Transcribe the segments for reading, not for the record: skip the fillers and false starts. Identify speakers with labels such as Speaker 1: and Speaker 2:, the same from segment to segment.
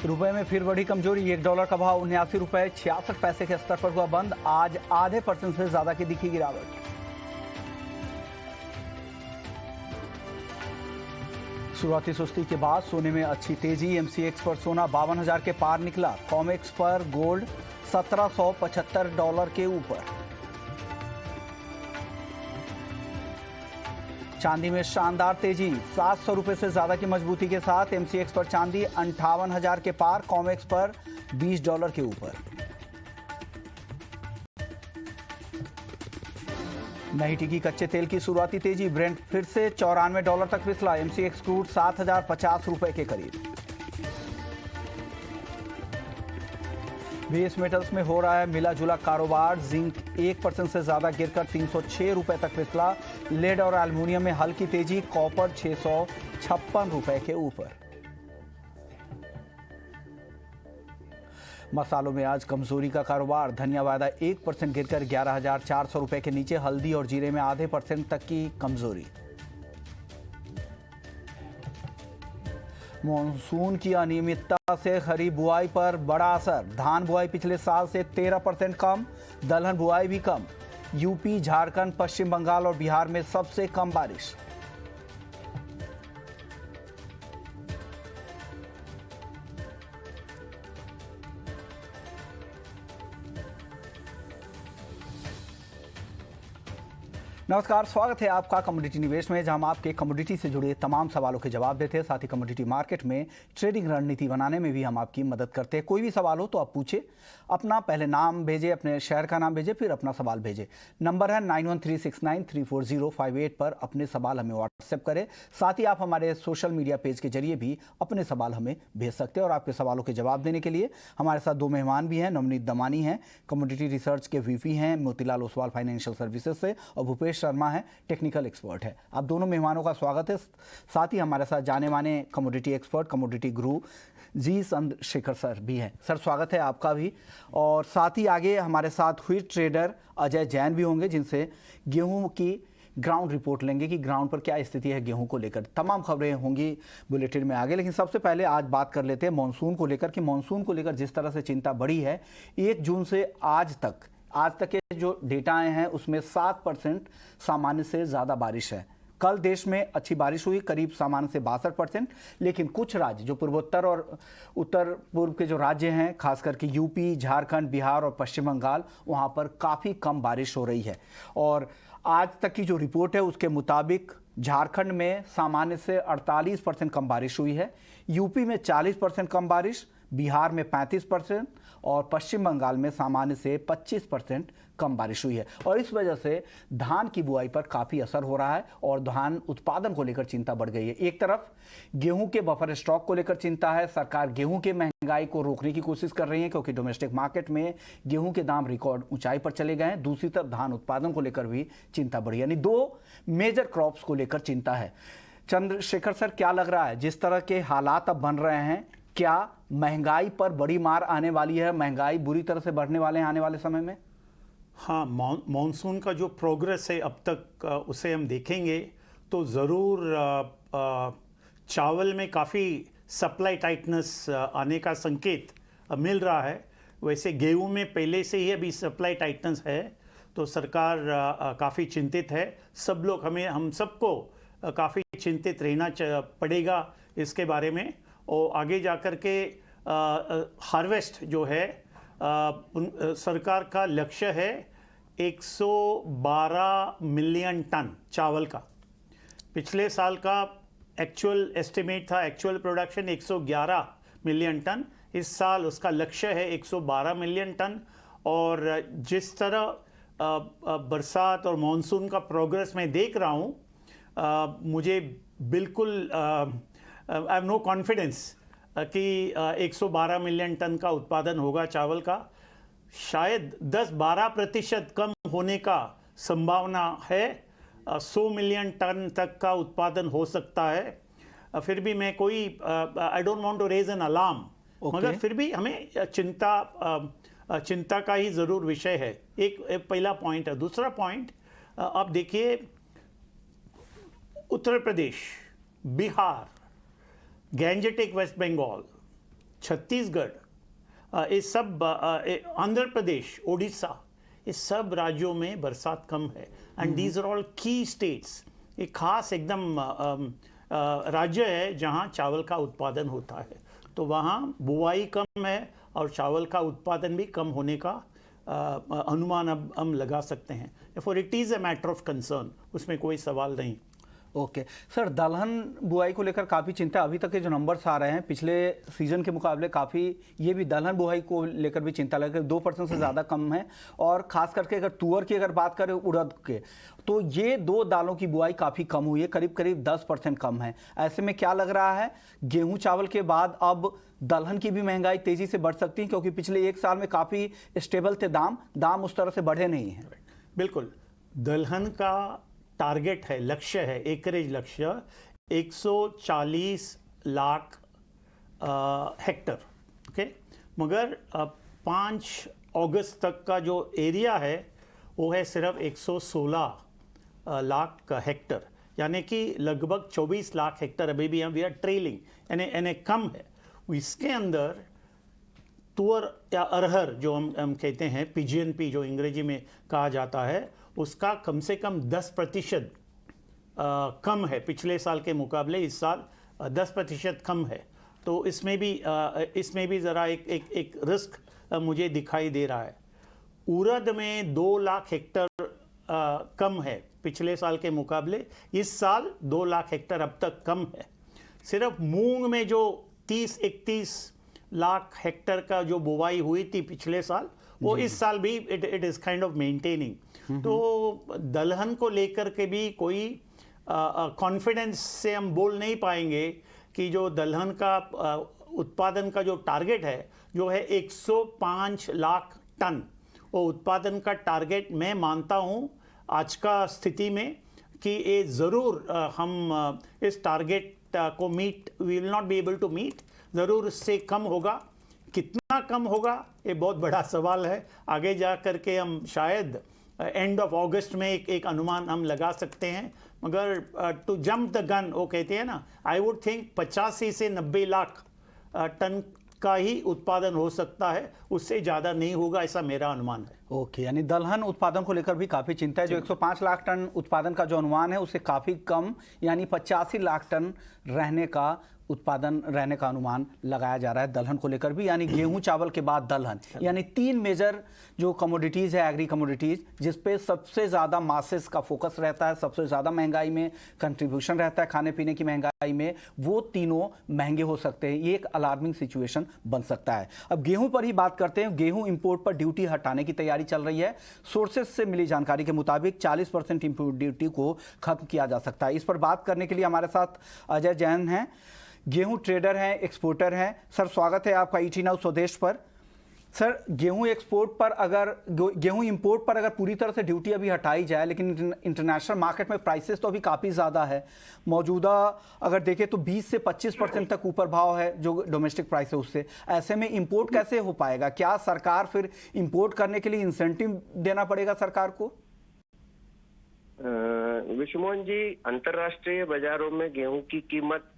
Speaker 1: रुपए में फिर बढ़ी कमजोरी। $1 का भाव 79 रुपए 66 पैसे के स्तर पर हुआ बंद। आज आधे % से ज्यादा की दिखी गिरावट। शुरुआती सुस्ती के बाद सोने में अच्छी तेजी। MCX पर सोना 52,000 के पार निकला। कॉमेक्स पर गोल्ड $1,775 के ऊपर। चांदी में शानदार तेजी। 700 रुपए से ज्यादा की मजबूती के साथ MCX पर चांदी 58,000 के पार। कॉमेक्स पर $20 के ऊपर। नहीं टिकी कच्चे तेल की शुरुआती तेजी। ब्रेंट फिर से $94 तक फिसला। MCX क्रूड 7,050 रुपए के करीब। बेस मेटल्स में हो रहा है मिला जुला कारोबार। जिंक 1% से ज्यादा गिरकर 306 रुपए तक फिसला। लेड और एल्युमिनियम में हल्की तेजी। कॉपर 656 रुपए के ऊपर। मसालों में आज कमजोरी का कारोबार। धनिया वायदा 1% गिरकर 11,400 रुपए के नीचे। हल्दी और जीरे में आधे % तक की कमजोरी। मॉनसून की अनियमितता से खरीफ बुआई पर बड़ा असर। धान बुआई पिछले साल से 13% कम। दलहन बुआई भी कम। यूपी, झारखंड, पश्चिम बंगाल और बिहार में सबसे कम बारिश। नमस्कार, स्वागत है आपका कमोडिटी निवेश में, जहां हम आपके कमोडिटी से जुड़े तमाम सवालों के जवाब देते हैं। साथ ही कमोडिटी मार्केट में ट्रेडिंग रणनीति बनाने में भी हम आपकी मदद करते हैं। कोई भी सवाल हो तो आप पूछे। अपना पहले नाम भेजें, अपने शहर का नाम भेजें, फिर अपना सवाल भेजें। नंबर है 9136934058 पर अपने सवाल हमें व्हाट्सएप करें। साथ ही आप हमारे सोशल मीडिया पेज के जरिए भी अपने सवाल हमें भेज सकते हैं। और आपके सवालों के जवाब देने के लिए हमारे साथ 2 मेहमान भी हैं। नवनीत दमानी हैं, कमोडिटी रिसर्च के VP हैं मोतीलाल ओसवाल फाइनेंशियल सर्विसेज से, और भूपेश शर्मा है, टेक्निकल एक्सपर्ट है। आप दोनों मेहमानों का स्वागत है। साथ ही हमारे साथ जाने माने कमोडिटी एक्सपर्ट, कमोडिटी गुरु जी चंद्रशेखर सर भी हैं। सर, स्वागत है आपका भी। और साथ ही आगे हमारे साथ हुई ट्रेडर अजय जैन भी होंगे, जिनसे गेहूं की ग्राउंड रिपोर्ट लेंगे कि ग्राउंड पर क्या स्थिति है गेहूं को लेकर। तमाम खबरें होंगी बुलेटिन में आगे, लेकिन सबसे पहले आज बात कर लेते हैं मॉनसून को लेकर कि मॉनसून को लेकर जिस तरह से चिंता बढ़ी है 1 जून से आज तक के जो डेटा आए हैं उसमें 7% सामान्य से ज़्यादा बारिश है। कल देश में अच्छी बारिश हुई, करीब सामान्य से 62%, लेकिन कुछ राज्य जो पूर्वोत्तर और उत्तर पूर्व के जो राज्य हैं, खास करके यूपी, झारखंड, बिहार और पश्चिम बंगाल, वहाँ पर काफ़ी कम बारिश हो रही है। और आज तक की जो रिपोर्ट है उसके मुताबिक झारखंड में सामान्य से 48% कम बारिश हुई है, यूपी में 40% कम बारिश, बिहार में 35% और पश्चिम बंगाल में सामान्य से 25% कम बारिश हुई है। और इस वजह से धान की बुआई पर काफ़ी असर हो रहा है और धान उत्पादन को लेकर चिंता बढ़ गई है। एक तरफ गेहूं के बफर स्टॉक को लेकर चिंता है। सरकार गेहूं के महंगाई को रोकने की कोशिश कर रही है, क्योंकि डोमेस्टिक मार्केट में गेहूं के दाम रिकॉर्ड ऊंचाई पर चले गए हैं। दूसरी तरफ धान उत्पादन को लेकर भी चिंता बढ़ी, यानी 2 मेजर क्रॉप्स को लेकर चिंता है। चंद्रशेखर सर, क्या लग रहा है जिस तरह के हालात अब बन रहे हैं, क्या महंगाई पर बड़ी मार आने वाली है? महंगाई बुरी तरह से बढ़ने वाले हैं आने वाले समय में?
Speaker 2: हाँ, मॉनसून का जो प्रोग्रेस है अब तक उसे हम देखेंगे तो ज़रूर चावल में काफ़ी सप्लाई टाइटनेस आने का संकेत मिल रहा है। वैसे गेहूं में पहले से ही अभी सप्लाई टाइटनेस है, तो सरकार काफ़ी चिंतित है। सब लोग हम सबको काफ़ी चिंतित रहना पड़ेगा इसके बारे में। और आगे जाकर के हार्वेस्ट जो है सरकार का लक्ष्य है 112 मिलियन टन चावल का। पिछले साल का एक्चुअल एस्टिमेट था, एक्चुअल प्रोडक्शन 111 मिलियन टन। इस साल उसका लक्ष्य है 112 मिलियन टन। और जिस तरह बरसात और मॉनसून का प्रोग्रेस मैं देख रहा हूँ, मुझे बिल्कुल आई हैव नो कॉन्फिडेंस कि 112 मिलियन टन का उत्पादन होगा चावल का। शायद 10-12% कम होने का संभावना है। 100 मिलियन टन तक का उत्पादन हो सकता है। फिर भी मैं कोई I don't want to raise an alarm, मगर फिर भी हमें चिंता का ही ज़रूर विषय है। एक पहला पॉइंट है। दूसरा पॉइंट, आप देखिए उत्तर प्रदेश, बिहार, गैंजेटिक वेस्ट बंगाल, छत्तीसगढ़, ये सब आंध्र प्रदेश, उड़ीसा, ये सब राज्यों में बरसात कम है। एंड दीज आर ऑल की स्टेट्स। ये खास एकदम राज्य है जहाँ चावल का उत्पादन होता है, तो वहाँ बुआई कम है और चावल का उत्पादन भी कम होने का अनुमान अब हम लगा सकते हैं। For it is a matter of concern, उसमें कोई सवाल नहीं।
Speaker 1: ओके सर, दलहन बुआई को लेकर काफ़ी चिंता, अभी तक के जो नंबर्स आ रहे हैं पिछले सीजन के मुकाबले काफ़ी, ये भी दलहन बुआई को लेकर भी चिंता लगे, 2% से ज़्यादा कम है। और ख़ास करके अगर तुअर की अगर बात करें, उड़द के, तो ये दो दालों की बुआई काफ़ी कम हुई है, करीब करीब 10% कम है। ऐसे में क्या लग रहा है, गेहूँ चावल के बाद अब दलहन की भी महंगाई तेज़ी से बढ़ सकती है, क्योंकि पिछले एक साल में काफ़ी स्टेबल थे दाम उस तरह से बढ़े नहीं हैं।
Speaker 2: बिल्कुल, दलहन का टारगेट है, लक्ष्य है, एकरेज लक्ष्य 140 लाख हेक्टर, ओके। मगर 5 अगस्त तक का जो एरिया है वो है सिर्फ 116 लाख हेक्टर, यानी कि लगभग 24 लाख हेक्टर अभी भी हम वी आर ट्रेलिंग, यानी कम है। इसके अंदर तुअर या अरहर जो हम कहते हैं, PGNP जो अंग्रेजी में कहा जाता है, उसका कम से कम 10% कम है पिछले साल के मुकाबले। इस साल 10% कम है, तो इसमें भी ज़रा एक रिस्क मुझे दिखाई दे रहा है। उड़द में 2 लाख हेक्टर कम है पिछले साल के मुकाबले, इस साल 2 लाख हेक्टर अब तक कम है। सिर्फ मूंग में जो 30-31 लाख हेक्टर का जो बुवाई हुई थी पिछले साल, वो इस साल भी it is kind of maintaining. तो दलहन को लेकर के भी कोई कॉन्फिडेंस से हम बोल नहीं पाएंगे कि जो दलहन का उत्पादन का जो टारगेट है, जो है 105 लाख टन, वो उत्पादन का टारगेट मैं मानता हूँ आज का स्थिति में कि ये ज़रूर हम इस टारगेट को we will not be able to meet, ज़रूर इससे कम होगा। कितना कम होगा ये बहुत बड़ा सवाल है, आगे जा कर के हम शायद एंड ऑफ अगस्त में एक अनुमान हम लगा सकते हैं। मगर टू जंप द गन, वो कहते हैं ना, आई वुड थिंक 85 से 90 लाख टन का ही उत्पादन हो सकता है, उससे ज़्यादा नहीं होगा, ऐसा मेरा अनुमान है।
Speaker 1: ओके, यानी दलहन उत्पादन को लेकर भी काफ़ी चिंता है। जो 105 लाख टन उत्पादन का जो अनुमान है उससे काफ़ी कम, यानी 85 लाख टन उत्पादन रहने का अनुमान लगाया जा रहा है दलहन को लेकर भी। यानी गेहूं चावल के बाद दलहन, यानी 3 मेजर जो कमोडिटीज़ है, एग्री कमोडिटीज़, जिस पे सबसे ज़्यादा मासेस का फोकस रहता है, सबसे ज़्यादा महंगाई में कंट्रीब्यूशन रहता है खाने पीने की महंगाई में, वो तीनों महंगे हो सकते हैं। ये एक अलार्मिंग सिचुएशन बन सकता है। अब गेहूं पर ही बात करते हैं। गेहूं इंपोर्ट पर ड्यूटी हटाने की तैयारी चल रही है। सोर्सेज से मिली जानकारी के मुताबिक 40% इंपोर्ट ड्यूटी को खत्म किया जा सकता है। इस पर बात करने के लिए हमारे साथ अजय जैन हैं, गेहूं ट्रेडर हैं, एक्सपोर्टर हैं। सर, स्वागत है आपका ET नाउ स्वदेश पर। सर, गेहूं इंपोर्ट पर अगर पूरी तरह से ड्यूटी अभी हटाई जाए, लेकिन इंटरनेशनल मार्केट में प्राइसेस तो अभी काफ़ी ज़्यादा है। मौजूदा अगर देखें तो 20 से 25% तक ऊपर भाव है जो डोमेस्टिक प्राइस है उससे। ऐसे में इंपोर्ट कैसे हो पाएगा? क्या सरकार फिर इंपोर्ट करने के लिए इंसेंटिव देना पड़ेगा सरकार को?
Speaker 3: विश्वमोहन जी, अंतर्राष्ट्रीय बाजारों में गेहूं की कीमत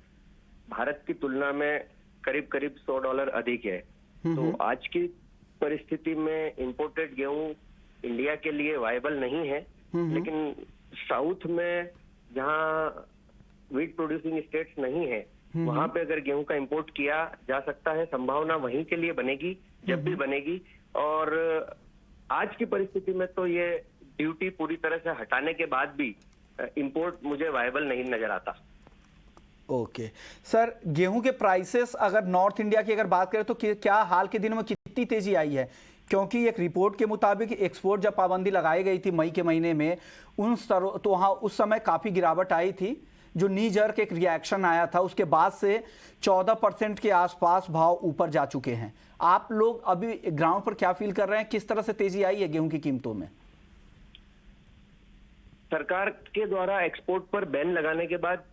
Speaker 3: भारत की तुलना में करीब करीब $100 अधिक है। तो आज की परिस्थिति में इंपोर्टेड गेहूं इंडिया के लिए वायबल नहीं है। लेकिन साउथ में जहां व्हीट प्रोड्यूसिंग स्टेट्स नहीं है, वहां पे अगर गेहूं का इंपोर्ट किया जा सकता है, संभावना वहीं के लिए बनेगी जब भी बनेगी। और आज की परिस्थिति में तो ये ड्यूटी पूरी तरह से हटाने के बाद भी इंपोर्ट मुझे वायबल नहीं नजर आता।
Speaker 1: ओके सर, गेहूं के प्राइसेस अगर नॉर्थ इंडिया की अगर बात करें तो क्या हाल के दिनों में कितनी तेजी आई है? क्योंकि एक रिपोर्ट के मुताबिक एक्सपोर्ट जब पाबंदी लगाई गई थी मई के महीने में, तो वहाँ उस समय काफ़ी गिरावट आई थी। जो नी जर्क एक रिएक्शन आया था, उसके बाद से 14% के आसपास भाव ऊपर जा चुके हैं। आप लोग अभी ग्राउंड पर क्या फील कर रहे हैं? किस तरह से तेजी आई है गेहूं की कीमतों में?
Speaker 3: सरकार के द्वारा एक्सपोर्ट पर बैन लगाने के बाद,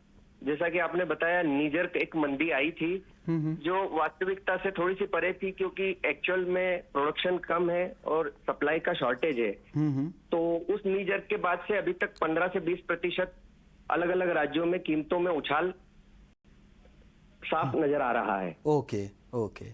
Speaker 3: जैसा कि आपने बताया, नीजर एक मंदी आई थी जो वास्तविकता से थोड़ी सी परे थी, क्योंकि एक्चुअल में प्रोडक्शन कम है और सप्लाई का शॉर्टेज है। तो उस नीजर के बाद से अभी तक 15 से 20% अलग अलग राज्यों में कीमतों में उछाल साफ नजर आ रहा है।
Speaker 1: ओके, ओके,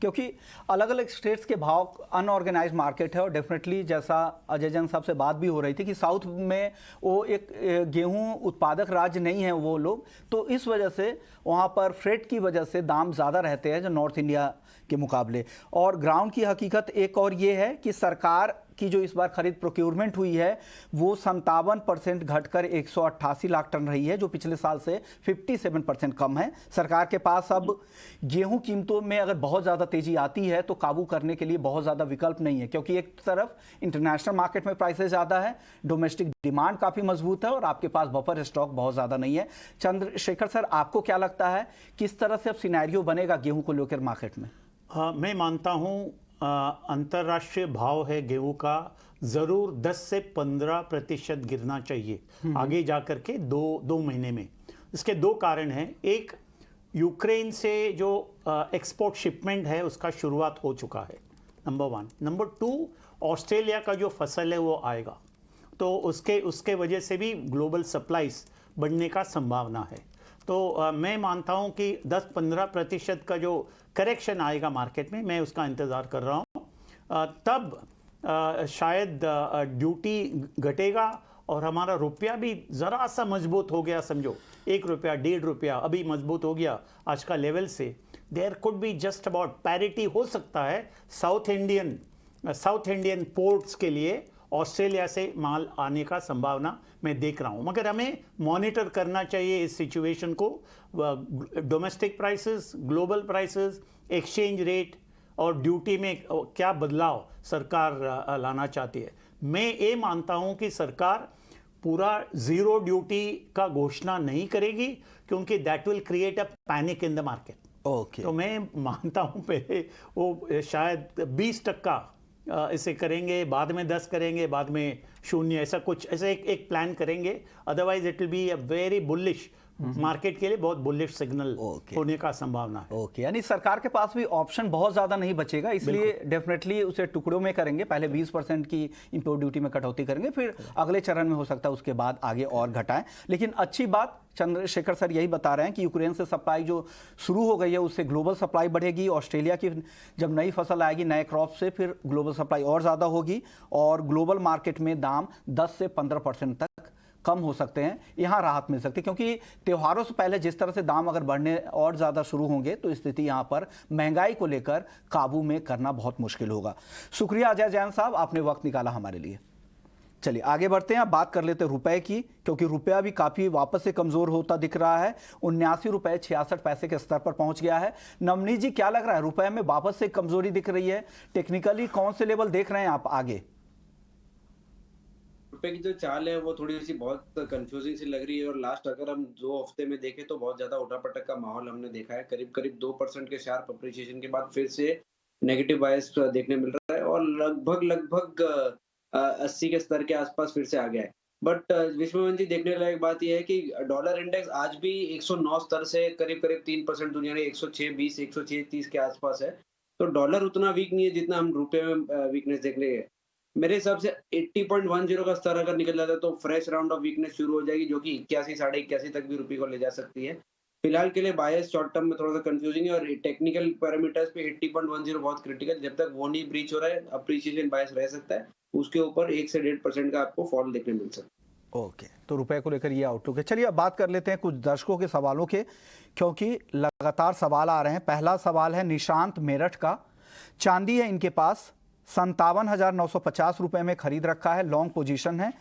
Speaker 1: क्योंकि अलग अलग स्टेट्स के भाव, अनऑर्गेनाइज मार्केट है और डेफिनेटली जैसा अजय जैन साहब से बात भी हो रही थी कि साउथ में वो एक गेहूं उत्पादक राज्य नहीं है वो लोग, तो इस वजह से वहाँ पर फ्रेट की वजह से दाम ज़्यादा रहते हैं जो नॉर्थ इंडिया के मुकाबले। और ग्राउंड की हकीकत एक और ये है कि सरकार की जो इस बार खरीद प्रोक्योरमेंट हुई है वो 57% घटकर 188 लाख टन रही है, जो पिछले साल से 57% कम है। सरकार के पास अब गेहूं कीमतों में अगर बहुत ज़्यादा तेजी आती है तो काबू करने के लिए बहुत ज़्यादा विकल्प नहीं है, क्योंकि एक तरफ इंटरनेशनल मार्केट में प्राइसेस ज़्यादा है, डोमेस्टिक डिमांड काफ़ी मजबूत है और आपके पास बफर स्टॉक बहुत ज़्यादा नहीं है। चंद्रशेखर सर, आपको क्या लगता है किस तरह से अब सिनेरियो बनेगा गेहूं को लेकर मार्केट में?
Speaker 2: मैं मानता हूं अंतर्राष्ट्रीय भाव है गेहूं का जरूर 10 से 15% गिरना चाहिए आगे जाकर के दो महीने में। इसके दो कारण हैं। एक, यूक्रेन से जो एक्सपोर्ट शिपमेंट है उसका शुरुआत हो चुका है, नंबर 1। नंबर 2, ऑस्ट्रेलिया का जो फसल है वो आएगा, तो उसके वजह से भी ग्लोबल सप्लाईज बढ़ने का संभावना है। तो मैं मानता हूं कि 10-15% का जो करेक्शन आएगा मार्केट में, मैं उसका इंतज़ार कर रहा हूं। तब शायद ड्यूटी घटेगा और हमारा रुपया भी ज़रा सा मजबूत हो गया, समझो 1 रुपया 1.5 रुपया अभी मजबूत हो गया आज का लेवल से। There could be just about parity हो सकता है साउथ इंडियन पोर्ट्स के लिए ऑस्ट्रेलिया से माल आने का संभावना मैं देख रहा हूं। मगर हमें मॉनिटर करना चाहिए इस सिचुएशन को, domestic prices, global prices, exchange rate और ड्यूटी में क्या बदलाव सरकार लाना चाहती है। मैं ये मानता हूं कि सरकार पूरा जीरो ड्यूटी का घोषणा नहीं करेगी, क्योंकि that will create a panic in the market.
Speaker 1: Okay,
Speaker 2: तो मैं मानता हूं पहले वो शायद 20% इसे करेंगे, बाद में 10 करेंगे, बाद में 0, ऐसा कुछ, ऐसा एक प्लान करेंगे। Otherwise it will be a very bullish market के लिए, बहुत बुलिश सिग्नल होने का संभावना है।
Speaker 1: ओके, यानी सरकार के पास भी ऑप्शन बहुत ज्यादा नहीं बचेगा, इसलिए डेफिनेटली उसे टुकड़ों में करेंगे। पहले 20% की इंपोर्ट ड्यूटी में कटौती करेंगे, फिर अगले चरण में हो सकता है उसके बाद आगे और घटाएं। लेकिन अच्छी बात चंद्रशेखर सर यही बता रहे हैं कि यूक्रेन से सप्लाई जो शुरू हो गई है उससे ग्लोबल सप्लाई बढ़ेगी। ऑस्ट्रेलिया की जब नई फसल आएगी नए क्रॉप से, फिर ग्लोबल सप्लाई और ज़्यादा होगी और ग्लोबल मार्केट में दाम 10 से 15% तक कम हो सकते हैं। यहाँ राहत मिल सकती है, क्योंकि त्योहारों से पहले जिस तरह से दाम अगर बढ़ने और ज़्यादा शुरू होंगे तो स्थिति यहाँ पर महंगाई को लेकर काबू में करना बहुत मुश्किल होगा। शुक्रिया अजय जैन साहब, आपने वक्त निकाला हमारे लिए। चलिए आगे बढ़ते हैं, अब बात कर लेते हैं रुपए की, क्योंकि रुपया भी काफ़ी वापस से कमज़ोर होता दिख रहा है। 79 रुपये 66 पैसे के स्तर पर पहुंच गया है। नवनीत जी, क्या लग रहा है, रुपये में वापस से कमजोरी दिख रही है? टेक्निकली कौन से लेवल देख रहे हैं आप आगे?
Speaker 4: रुपए की जो चाल है वो थोड़ी सी बहुत कंफ्यूजिंग सी लग रही है और लास्ट अगर हम 2 हफ्ते में देखें तो बहुत ज्यादा उठापटक का माहौल हमने देखा है। करीब 2% के शार्प अप्रिसिएशन के बाद फिर से नेगेटिव बायस देखने मिल रहा है और लगभग 80 के स्तर के आसपास फिर से आ गया है। बट विश्वमोहन जी, देखने लायक बात यह है कि डॉलर इंडेक्स आज भी 109 स्तर से करीब 3% दुनिया में 106.20 106.30 के आसपास है। तो डॉलर उतना वीक नहीं है जितना हम रुपए में वीकनेस देख रहे हैं। मेरे हिसाब से 80.10 का स्तर अगर निकल जाता है तो फ्रेश राउंड ऑफ वीकनेस शुरू हो जाएगी, जो कि 81 साढ़े 81 तक भी रुपये को ले जा सकती है। फिलहाल के लिए बायस शॉर्ट टर्म में थोड़ा सा कंफ्यूजिंग है और टेक्निकल पैरामीटर्स पे 80.10 बहुत क्रिटिकल। जब तक वो नहीं ब्रीच हो रहा है अप्रिसिएशन बायस रह सकता है, उसके ऊपर 1 से 1.5% का आपको फॉल देखने मिल सकता है।
Speaker 1: ओके, तो रुपए को लेकर ये आउटलुक है। चलिए अब बात कर लेते हैं कुछ दर्शकों के सवालों के, क्योंकि लगातार सवाल आ रहे हैं। पहला सवाल है निशांत मेरठ का। चांदी है इनके पास, 57,950 रुपए में खरीद रखा है, लॉन्ग पोजीशन है।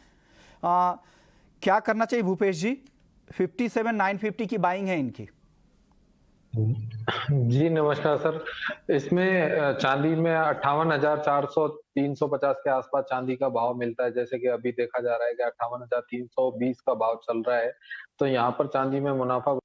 Speaker 1: क्या करना चाहिए भूपेश जी? 57,950 की बाइंग है इनकी।
Speaker 5: जी नमस्कार सर। इसमें चांदी में 58,400 350 के आसपास चांदी का भाव मिलता है, जैसे कि अभी देखा जा रहा है कि 58,320 का भाव चल रहा है। तो यहाँ पर चांदी में मुनाफा,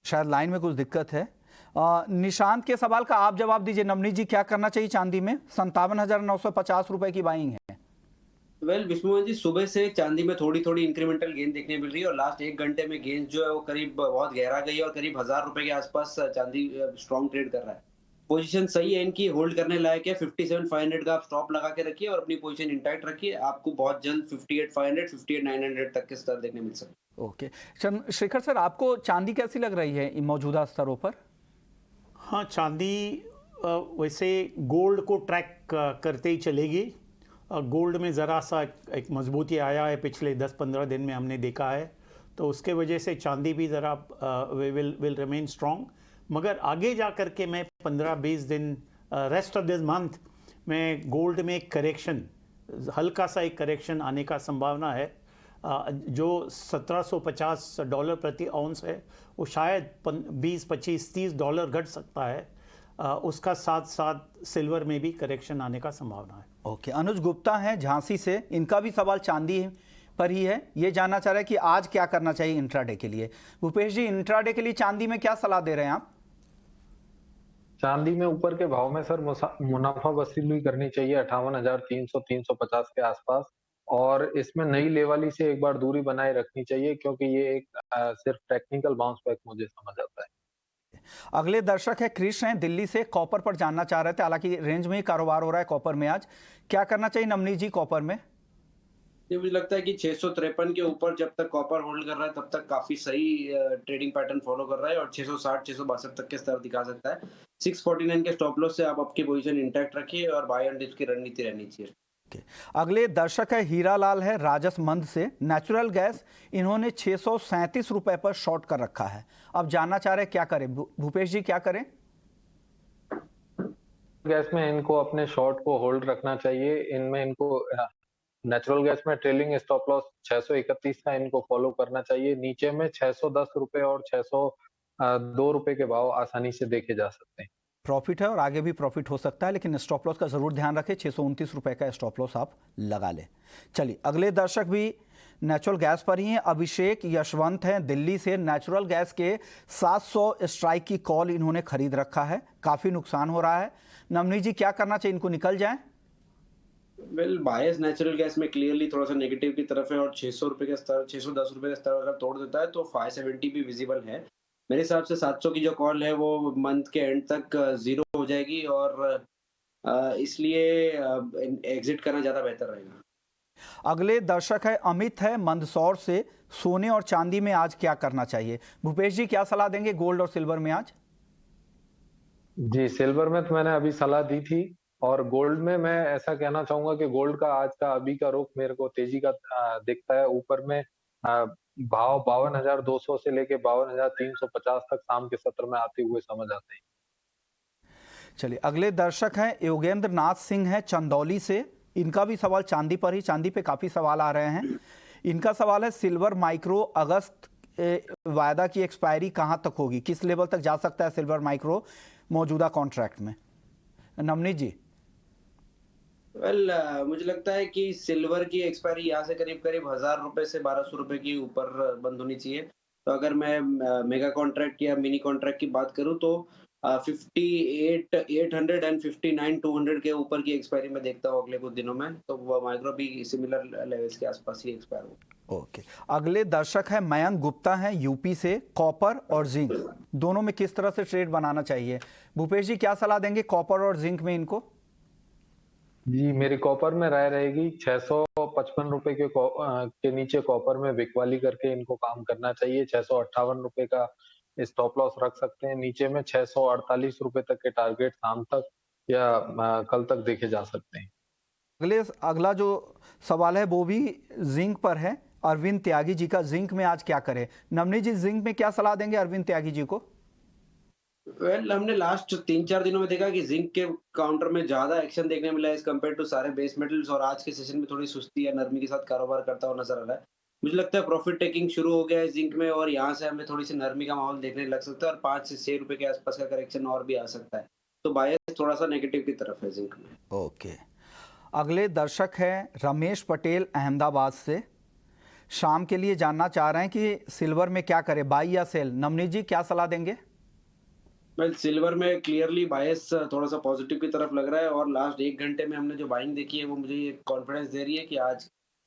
Speaker 1: शायद लाइन में कुछ दिक्कत है। निशांत के सवाल का आप जवाब दीजिए। नवनीत जी, क्या करना चाहिए चांदी में? 57,950 रुपए की बाइंग है।
Speaker 4: विष्णुमोहन जी, सुबह से चांदी में थोड़ी इंक्रीमेंटल गेन देखने मिल रही है और लास्ट 1 घंटे में गेन जो है वो करीब बहुत गहरा गई है और करीब 1,000 रुपए के आसपास चांदी स्ट्रॉन्ग ट्रेड कर रहा है। पोजीशन सही है इनकी, होल्ड करने लायक है। 57,500 का आप स्टॉप लगा के रखिए और अपनी पोजीशन इंटैक्ट रखिए। आपको बहुत जल्द 58,500, 58,900 तक के स्तर देखने मिल सकते हैं।
Speaker 1: ओके। चंद्रशेखर सर, आपको चांदी कैसी लग रही है इन मौजूदा स्तरों पर?
Speaker 2: हाँ, चांदी वैसे गोल्ड को ट्रैक करते ही चलेगी। गोल्ड में ज़रा सा एक मजबूती आया है पिछले 10-15 दिन में, हमने देखा है, तो उसके वजह से चांदी भी ज़रा विल रिमेन स्ट्रॉन्ग। मगर आगे जा कर के मैं 15-20 दिन रेस्ट ऑफ दिस मंथ में गोल्ड में एक करेक्शन, हल्का सा एक करेक्शन आने का संभावना है। जो $1750 प्रति आउंस है वो शायद 20, 25, $30 घट सकता है। उसका साथ साथ सिल्वर में भी करेक्शन आने का संभावना है।
Speaker 1: ओके। अनुज गुप्ता हैं झांसी से, इनका भी सवाल चांदी पर ही है। ये जानना चाह रहे हैं कि आज क्या करना चाहिए इंट्राडे के लिए। भूपेश जी, इंट्राडे के लिए चांदी में क्या सलाह दे रहे हैं आप?
Speaker 5: चांदी में ऊपर के भाव में सर मुनाफा वसूली करनी चाहिए 58,300 350 के आसपास, और इसमें नई लेवली से एक बार दूरी बनाए रखनी चाहिए, क्योंकि ये एक सिर्फ टेक्निकल बाउंस बैक मुझे समझ आता है।
Speaker 1: अगले दर्शक है कृष्ण हैं दिल्ली से, कॉपर पर जानना चाह रहे थे। हालांकि रेंज में ही कारोबार हो रहा है कॉपर में, आज क्या करना चाहिए नवनीत जी कॉपर में?
Speaker 4: ये मुझे लगता है कि 653 के ऊपर जब तक कॉपर होल्ड कर रहा है तब तक काफी सही ट्रेडिंग पैटर्न फॉलो कर रहा है, और 660 662 तक के स्तर दिखा सकता है। 649 के स्टॉप लॉस से आप आपकी पोजीशन इंटैक्ट रखिए और बाय एंड डिप्स की रणनीति रहनी चाहिए।
Speaker 1: अगले दर्शक है हीरा लाल है राजसमंद से, नेचुरल गैस इन्होंने 637 रुपए पर शॉर्ट कर रखा है। अब जानना चाह रहे हैं क्या करें। भूपेश जी क्या करें?
Speaker 5: गैस में इनको अपने शॉर्ट को होल्ड रखना चाहिए। इनमें इनको नेचुरल गैस में ट्रेलिंग स्टॉप लॉस 631 का इनको फॉलो करना चाहिए। नीचे में 610 रुपए और 602 रुपए के भाव आसानी से देखे जा सकते हैं।
Speaker 1: प्रॉफिट है और आगे भी प्रॉफिट हो सकता है, लेकिन स्टॉप लॉस का जरूर ध्यान रखें। 629 रुपए का स्टॉप लॉस आप लगा लें। चलिए, अगले दर्शक भी नेचुरल गैस पर ही हैं। अभिषेक यशवंत हैं दिल्ली से, नेचुरल गैस के 700 स्ट्राइक की कॉल इन्होंने खरीद रखा है, काफी नुकसान हो रहा है। नवनीत जी क्या करना चाहिए, इनको निकल जाए?
Speaker 4: वेल, बायस नेचुरल गैस में क्लियरली थोड़ा सा नेगेटिव की तरफ है, और 600 रुपए का स्तर, 610 रुपए का स्तर अगर तोड़ देता है तो 570 भी विजिबल है। मेरे हिसाब से 700 की जो कॉल है वो मंथ के एंड तक जीरो हो जाएगी, और इसलिए एग्जिट करना ज्यादा बेहतर रहेगा।
Speaker 1: अगले दर्शक है अमित है मंदसौर से, सोने और चांदी में आज क्या करना चाहिए? भूपेश जी क्या सलाह देंगे गोल्ड और सिल्वर में आज?
Speaker 5: जी, सिल्वर में तो मैंने अभी सलाह दी थी, और गोल्ड में मैं ऐसा कहना चाहूंगा कि गोल्ड का आज का अभी का रुख मेरे को तेजी का दिखता है। ऊपर में भाव 52,200 से लेके 52,350 तक शाम के सत्र में आते हुए समझ आते हैं।
Speaker 1: चलिए, अगले दर्शक हैं योगेंद्र नाथ सिंह है चंदौली से, इनका भी सवाल चांदी पर ही, चांदी पे काफी सवाल आ रहे हैं। इनका सवाल है सिल्वर माइक्रो अगस्त वायदा की एक्सपायरी कहां तक होगी, किस लेवल तक जा सकता है सिल्वर माइक्रो मौजूदा कॉन्ट्रैक्ट में? नवनीत जी।
Speaker 4: वेल, मुझे लगता है कि सिल्वर की एक्सपायरी यहाँ से करीब करीब 1,000 रुपए से 1,200 रुपए के ऊपर बंद होनी चाहिए। तो अगर मैं मेगा कॉन्ट्रैक्ट या मिनी कॉन्ट्रैक्ट की बात करूँ तो 58,800 एंड 59,200 के ऊपर की एक्सपायरी मैं देखता हूँ अगले कुछ दिनों में। तो वो माइक्रो भी सिमिलर लेवल्स के आसपास ही एक्सपायर हो।
Speaker 1: ओके। अगले दर्शक है मयंक गुप्ता हैं यूपी से, कॉपर और जिंक दोनों में किस तरह से ट्रेड बनाना चाहिए? भूपेश जी क्या सलाह देंगे कॉपर और जिंक में इनको?
Speaker 5: जी, मेरी कॉपर में राय रहेगी 655 रुपए के नीचे कॉपर में बिकवाली करके इनको काम करना चाहिए। 658 रुपए का स्टॉप लॉस रख सकते हैं। नीचे में 648 रुपए तक के टारगेट शाम तक या कल तक देखे जा सकते हैं।
Speaker 1: अगला जो सवाल है वो भी जिंक पर है, अरविंद त्यागी जी का। जिंक में आज क्या करें? नवनीत जी जिंक में क्या सलाह देंगे अरविंद त्यागी जी को?
Speaker 4: वेल, हमने लास्ट 3-4 दिनों में देखा कि जिंक के काउंटर में ज्यादा एक्शन देखने मिला है एज कम्पेयर टू सारे बेस मेटल्स, और आज के सेशन में थोड़ी सुस्ती या नरमी के साथ कारोबार करता हुआ नजर आ रहा है। मुझे लगता है प्रॉफिट टेकिंग शुरू हो गया है जिंक में, और यहाँ से हमें थोड़ी सी नरमी का माहौल देखने लग सकता है, और 5 से 6 रुपए के आसपास का करेक्शन और भी आ सकता है। तो बायस थोड़ा सा नेगेटिव की तरफ है जिंक में।
Speaker 1: ओके। अगले दर्शक है रमेश पटेल अहमदाबाद से, शाम के लिए जानना चाह रहे हैं कि सिल्वर में क्या करें, बाई या सेल? नवनीत जी क्या सलाह देंगे?
Speaker 4: वेल, सिल्वर में क्लियरली बायस थोड़ा सा पॉजिटिव की तरफ लग रहा है, और लास्ट 1 घंटे में हमने जो बाइंग देखी है वो मुझे ये कॉन्फिडेंस दे रही है कि आज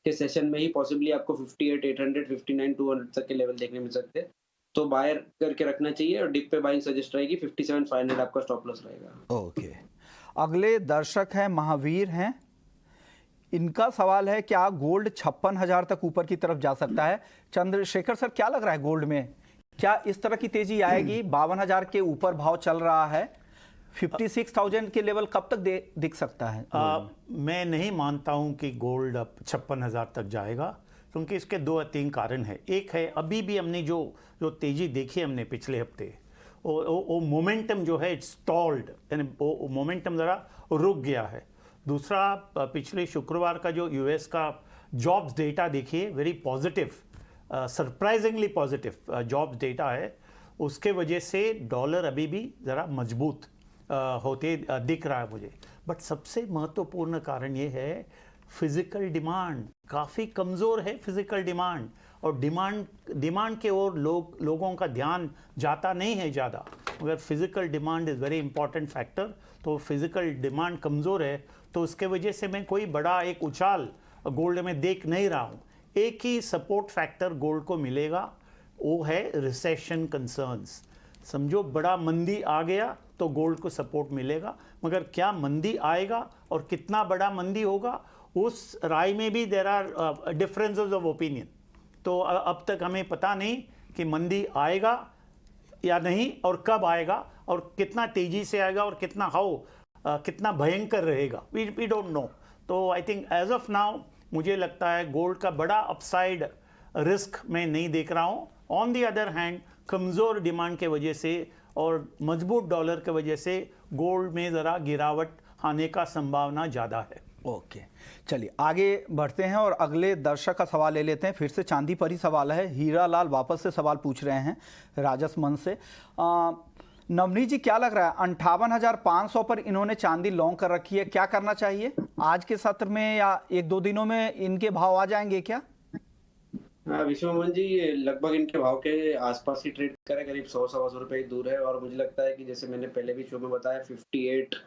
Speaker 4: के सेशन में ही पॉसिबली आपको 58,800 59,200 तक के लेवल देखने मिल सकते हैं। तो बायर करके रखना चाहिए और डिप पे बाइंग सजेस्ट रहेगी। 57,500 आपका स्टॉप लॉस रहेगा।
Speaker 1: ओके, अगले दर्शक हैं महावीर हैं, इनका सवाल है क्या गोल्ड 56,000 तक ऊपर की तरफ जा सकता है? चंद्रशेखर सर, क्या लग रहा है गोल्ड में, क्या इस तरह की तेजी आएगी? 52,000 के ऊपर भाव चल रहा है, 56,000 के लेवल कब तक दिख सकता है?
Speaker 2: मैं नहीं मानता हूं कि गोल्ड अब 56,000 तक जाएगा, क्योंकि इसके 2 या 3 कारण है। एक है अभी भी हमने जो तेजी देखी हमने पिछले हफ्ते, वो मोमेंटम जो है इट्स स्टॉल्ड, यानी वो मोमेंटम ज़रा रुक गया है। दूसरा, पिछले शुक्रवार का जो यूएस का जॉब्स डेटा देखिए, very positive, surprisingly positive jobs data है, उसके वजह से डॉलर अभी भी ज़रा मजबूत होते दिख रहा है मुझे। बट सबसे महत्वपूर्ण कारण ये है फिजिकल डिमांड काफ़ी कमज़ोर है, फिजिकल डिमांड, और डिमांड के ओर लोगों का ध्यान जाता नहीं है ज़्यादा, मगर physical demand is very important factor. तो फिजिकल डिमांड कमज़ोर है, तो उसके वजह से मैं कोई बड़ा एक उछाल गोल्ड में देख नहीं रहा हूँ। एक ही सपोर्ट फैक्टर गोल्ड को मिलेगा, वो है रिसेशन कंसर्न्स। समझो बड़ा मंदी आ गया तो गोल्ड को सपोर्ट मिलेगा, मगर क्या मंदी आएगा और कितना बड़ा मंदी होगा, उस राय में भी there are differences of opinion. तो अब तक हमें पता नहीं कि मंदी आएगा या नहीं, और कब आएगा, और कितना तेजी से आएगा, और कितना भयंकर रहेगा, वी डोंट नो। तो I think as of now मुझे लगता है गोल्ड का बड़ा अपसाइड रिस्क मैं नहीं देख रहा हूँ। ऑन दी अदर हैंड, कमज़ोर डिमांड के वजह से और मजबूत डॉलर के वजह से गोल्ड में ज़रा गिरावट आने का संभावना ज़्यादा है।
Speaker 1: ओके, चलिए आगे बढ़ते हैं और अगले दर्शक का सवाल ले लेते हैं। फिर से चांदी पर ही सवाल है, हीरा लाल वापस से सवाल पूछ रहे हैं राजसमंद से। नवनीत जी, क्या लग रहा है 58,500 पर इन्होंने चांदी लॉन्ग कर रखी है, क्या करना चाहिए? आज के सत्र में या 1-2 दिनों में इनके भाव आ जाएंगे क्या?
Speaker 4: विश्वमोहन जी, ये लगभग इनके भाव के आसपास ही ट्रेड करे, करीब 100-125 रुपए दूर है। और मुझे लगता है कि जैसे मैंने पहले भी शो में बताया, 58,800,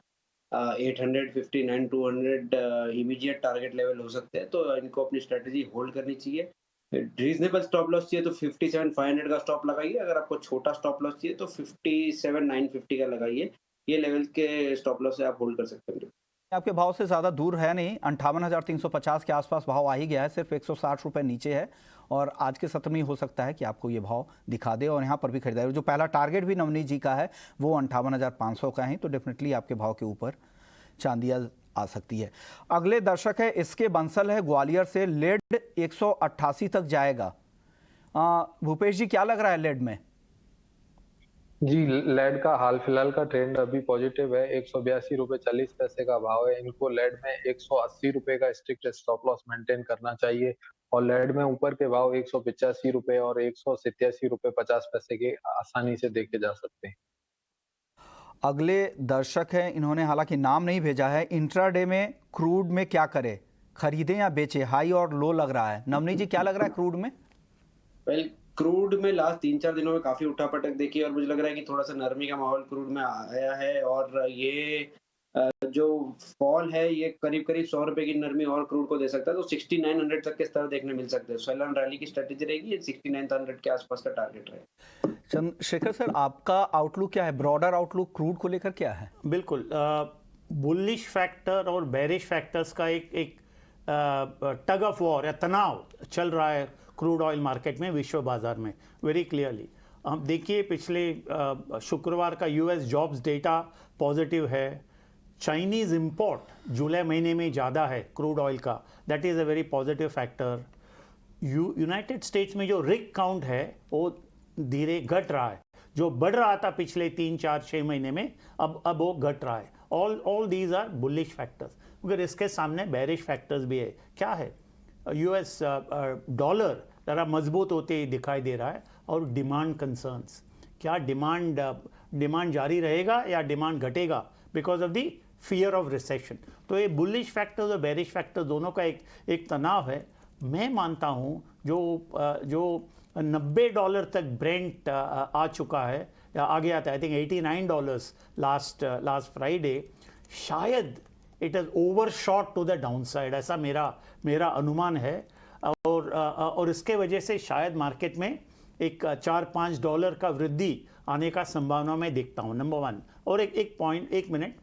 Speaker 4: 59,200 इमीडिएट टारगेट लेवल हो सकते हैं। तो इनको अपनी स्ट्रेटेजी होल्ड करनी चाहिए। रीजनेबल स्टॉप लॉस चाहिए तो 57,500 का स्टॉप लगाइए। अगर आपको छोटा स्टॉप लॉस चाहिए तो 57,950 का लगाइए। ये लेवल के स्टॉप लॉस से आप होल्ड कर सकते हैं।
Speaker 1: आपके भाव से ज़्यादा दूर है नहीं, 58,350 के आसपास भाव आ ही गया है, सिर्फ 160 रुपये नीचे है। और आज के सत्र में हो सकता है कि आपको ये भाव दिखा दे और यहाँ पर भी खरीदारी। जो पहला टारगेट भी नवनीत जी का है वो 58,500 का है, तो डेफिनेटली आपके भाव के ऊपर चांदिया आ सकती है। अगले दर्शक है इसके बंसल है ग्वालियर से, लेड 188 तक जाएगा। भूपेश जी, क्या लग रहा है लेड में?
Speaker 5: जी, लेड का हाल फिलहाल का ट्रेंड अभी पॉजिटिव है। 182 रुपए 40 पैसे का भाव है। इनको लेड में 180 रुपए का स्ट्रिक्ट स्टॉप लॉस मेंटेन करना चाहिए, और लेड में ऊपर के भाव 185 रुपए और 187 रुपए 50 पैसे के आसानी से देखे जा सकते हैं।
Speaker 1: अगले दर्शक हैं, इन्होंने हालांकि नाम नहीं भेजा है, इंट्राडे में क्रूड में क्या करे, खरीदें या बेचें? हाई और लो लग रहा है। नवनीत जी, क्या लग रहा है क्रूड में?
Speaker 4: वेल, क्रूड में लास्ट 3-4 दिनों में काफी उठापटक देखी, और मुझे लग रहा है कि थोड़ा सा नरमी का माहौल क्रूड में आया है। और ये जो फॉल है ये करीब 100 रुपए की नरमी और क्रूड को दे सकता है। तो 6900 तक के स्तर देखने मिल सकते हैं। सेल रैली की स्ट्रेटेजी रहेगी, 6900 के आसपास का टारगेट रहेगा।
Speaker 1: चंद्रशेखर सर, आपका आउटलुक क्या है, ब्रॉडर आउटलुक क्रूड को लेकर क्या है?
Speaker 2: बिल्कुल, बुलिश फैक्टर और बेरिश फैक्टर्स का एक टग ऑफ वॉर या तनाव चल रहा है क्रूड ऑयल मार्केट में, विश्व बाजार में, वेरी क्लियरली। हम देखिए पिछले शुक्रवार का यूएस जॉब्स डेटा पॉजिटिव है। चाइनीज़ इंपोर्ट जुलाई महीने में ज़्यादा है क्रूड ऑयल का, that is a very positive factor. United states में जो रिग काउंट है वो धीरे घट रहा है, जो बढ़ रहा था पिछले 3-4-6 महीने में, अब वो घट रहा है। All these are bullish factors, मगर इसके सामने बेरिश फैक्टर्स भी है। क्या है? यूएस डॉलर ज़रा मजबूत होते दिखाई दे रहा है, और डिमांड कंसर्न्स, क्या डिमांड जारी रहेगा या डिमांड घटेगा because of the fear of recession. तो ये बुलिश फैक्टर्स और बेरिश फैक्टर्स दोनों का एक तनाव है। मैं मानता हूँ जो $90 तक ब्रेंट आ चुका है या आ गया था, आई थिंक $89 लास्ट फ्राइडे, शायद it is overshot to the downside, ऐसा मेरा अनुमान है। और इसके वजह से शायद मार्केट में एक $4-5 का वृद्धि आने का संभावना मैं देखता हूँ, नंबर 1। और एक मिनट,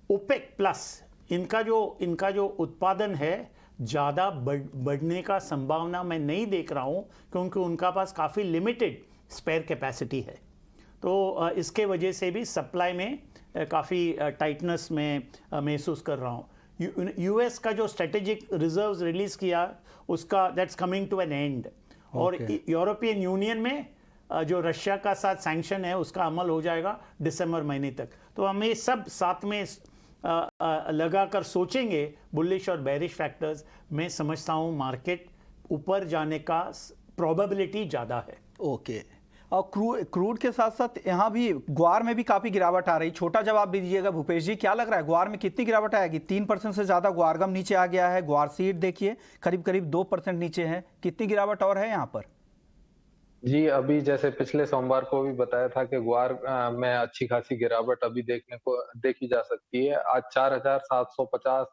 Speaker 2: ओपेक प्लस इनका जो उत्पादन है ज़्यादा बढ़ने का संभावना मैं नहीं देख रहा हूँ, क्योंकि उनका पास काफ़ी लिमिटेड स्पेयर कैपेसिटी है। तो इसके वजह से भी सप्लाई में काफ़ी टाइटनेस में महसूस कर रहा हूँ। यूएस का जो स्ट्रेटेजिक रिजर्व्स रिलीज़ किया उसका that's coming to an end. और यूरोपियन यूनियन में जो रशिया का साथ सैंक्शन है उसका अमल हो जाएगा दिसंबर महीने तक। तो हम ये सब साथ में लगाकर सोचेंगे बुलिश और बेरिश फैक्टर्स। मैं समझता हूँ मार्केट ऊपर जाने का प्रोबेबिलिटी ज़्यादा है।
Speaker 1: ओके, और क्रूड के साथ साथ यहाँ भी ग्वार में भी काफ़ी गिरावट आ रही। छोटा जवाब दीजिएगा भूपेश जी, क्या लग रहा है ग्वार में कितनी गिरावट आएगी? 3% से ज़्यादा ग्वारगम नीचे आ गया है। ग्वार सीड देखिए करीब 2% नीचे है। कितनी गिरावट और है यहाँ पर?
Speaker 5: जी, अभी जैसे पिछले सोमवार को भी बताया था कि ग्वार में अच्छी खासी गिरावट अभी देखी जा सकती है। आज 4,750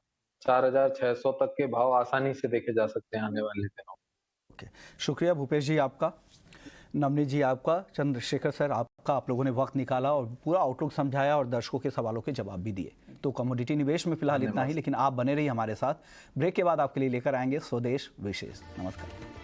Speaker 5: 4,600 तक के भाव आसानी से देखे जा सकते हैं आने वाले दिनों।
Speaker 1: ओके, शुक्रिया भूपेश जी आपका, नवनीत जी आपका, चंद्रशेखर सर आपका। आप लोगों ने वक्त निकाला और पूरा आउटलुक समझाया और दर्शकों के सवालों के जवाब भी दिए। तो कमोडिटी निवेश में फिलहाल इतना ही, लेकिन आप बने रहिए हमारे साथ। ब्रेक के बाद आपके लिए लेकर आएंगे स्वदेश विशेष। नमस्कार।